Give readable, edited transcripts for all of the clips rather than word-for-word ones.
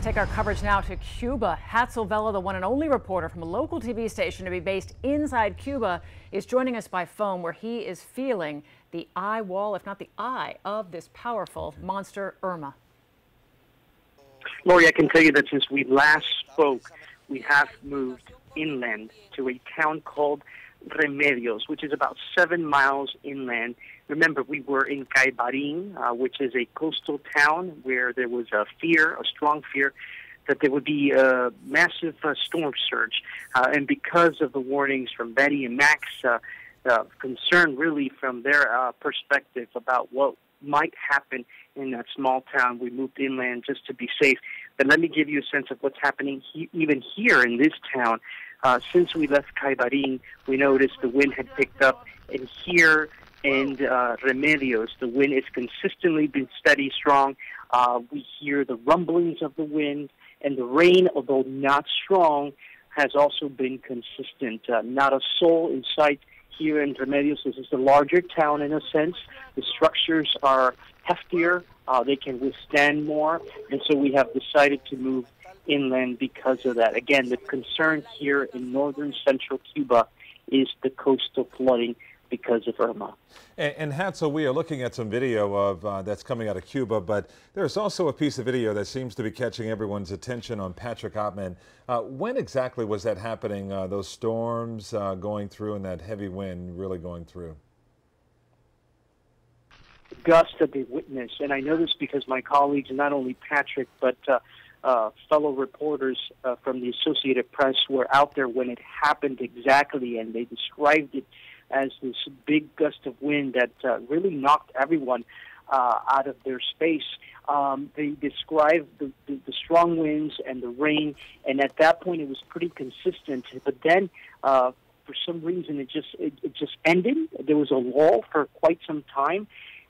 take our coverage now to Cuba. Hatzel Vela, the one and only reporter from a local TV station to be based inside Cuba, is joining us by phone, where he is feeling the eye wall, if not the eye, of this powerful monster Irma. Lori, I can tell you that since we last spoke, we have moved inland to a town called Remedios, which is about 7 miles inland. Remember, we were in Caibarin, which is a coastal town where there was a strong fear that there would be a massive storm surge. And because of the warnings from Betty and Max, concern really from their perspective about what might happen in that small town, we moved inland just to be safe. But let me give you a sense of what's happening even here in this town. Since we left Caibarin, we noticed the wind had picked up, and here in Remedios, the wind has consistently been steady, strong. We hear the rumblings of the wind, and the rain, although not strong, has also been consistent. Not a soul in sight here in Remedios. This is a larger town in a sense. The structures are heftier. They can withstand more, and so we have decided to move inland because of that. Again, the concern here in northern central Cuba is the coastal flooding because of Irma. And Hatzel, we are looking at some video of that's coming out of Cuba, but there's also a piece of video that seems to be catching everyone's attention on Patrick Ottman. When exactly was that happening, those storms going through and that heavy wind really going through? Gusts that they witnessed, and I know this because my colleagues, not only Patrick, but fellow reporters from the Associated Press were out there when it happened exactly, and they described it as this big gust of wind that really knocked everyone out of their space. They described the strong winds and the rain, and at that point it was pretty consistent. But then, for some reason, it just ended. There was a lull for quite some time,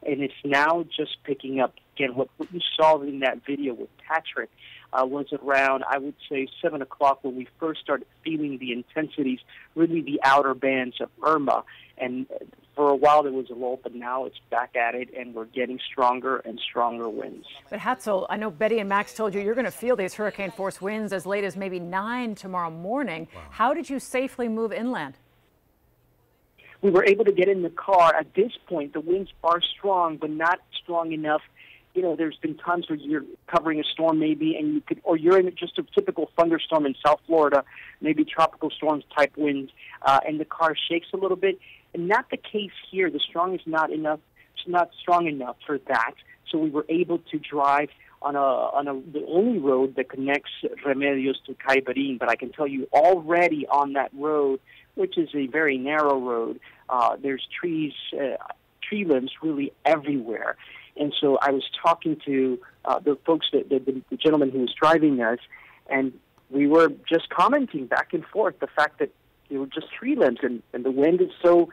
and it's now just picking up. Again, what you saw in that video with Patrick was around, I would say, 7 o'clock when we first started feeling the intensities, really the outer bands of Irma. And for a while there was a lull, but now it's back at it, and we're getting stronger and stronger winds. But Hatzel, I know Betty and Max told you you're going to feel these hurricane force winds as late as maybe 9 tomorrow morning. Wow. How did you safely move inland? We were able to get in the car. At this point, the winds are strong, but not strong enough. You know, there's been times where you're covering a storm maybe, and or you're in just a typical thunderstorm in South Florida, maybe tropical storms type winds, and the car shakes a little bit. And not the case here. The storm is not strong enough for that. So we were able to drive on the only road that connects Remedios to Caibarin. But I can tell you, already on that road, which is a very narrow road, there's tree limbs really everywhere. And so I was talking to the folks, the gentleman who was driving us, and we were just commenting back and forth the fact that there were just tree limbs, and the wind is so,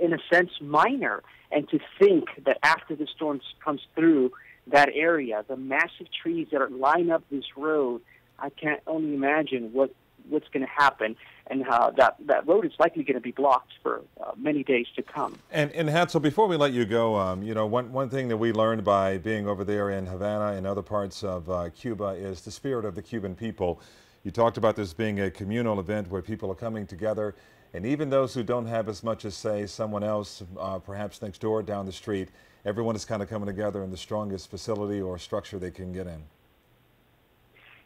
in a sense, minor. And to think that after the storm comes through that area, the massive trees that are line up this road, I can't only imagine what's going to happen, and how that road is likely going to be blocked for many days to come. And Hatzel, before we let you go, you know, one thing that we learned by being over there in Havana and other parts of Cuba is the spirit of the Cuban people. You talked about this being a communal event where people are coming together, and even those who don't have as much as, say, someone else, perhaps next door, down the street, everyone is kind of coming together in the strongest facility or structure they can get in.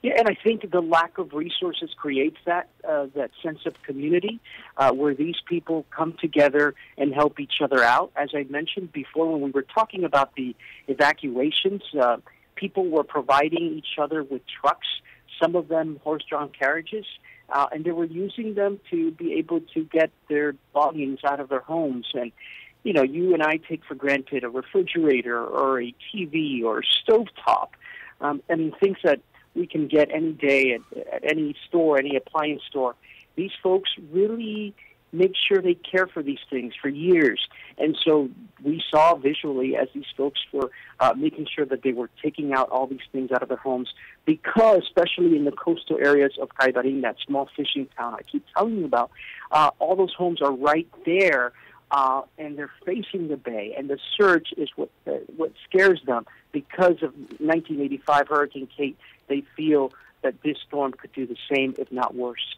Yeah, and I think the lack of resources creates that sense of community where these people come together and help each other out. As I mentioned before, when we were talking about the evacuations, people were providing each other with trucks, some of them horse-drawn carriages, and they were using them to be able to get their belongings out of their homes. And, you know, you and I take for granted a refrigerator or a TV or a stovetop. I mean, things that we can get any day at any store, any appliance store. These folks really make sure they care for these things for years. And so we saw visually as these folks were making sure that they were taking out all these things out of their homes, because especially in the coastal areas of Caibarin, that small fishing town I keep telling you about, all those homes are right there, and they're facing the bay, and the surge is what scares them because of 1985 Hurricane Kate they feel that this storm could do the same, if not worse.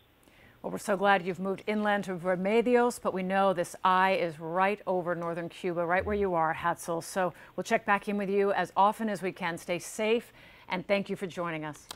Well, we're so glad you've moved inland to Remedios, but we know this eye is right over northern Cuba, right where you are, Hatzel. So we'll check back in with you as often as we can. Stay safe, and thank you for joining us.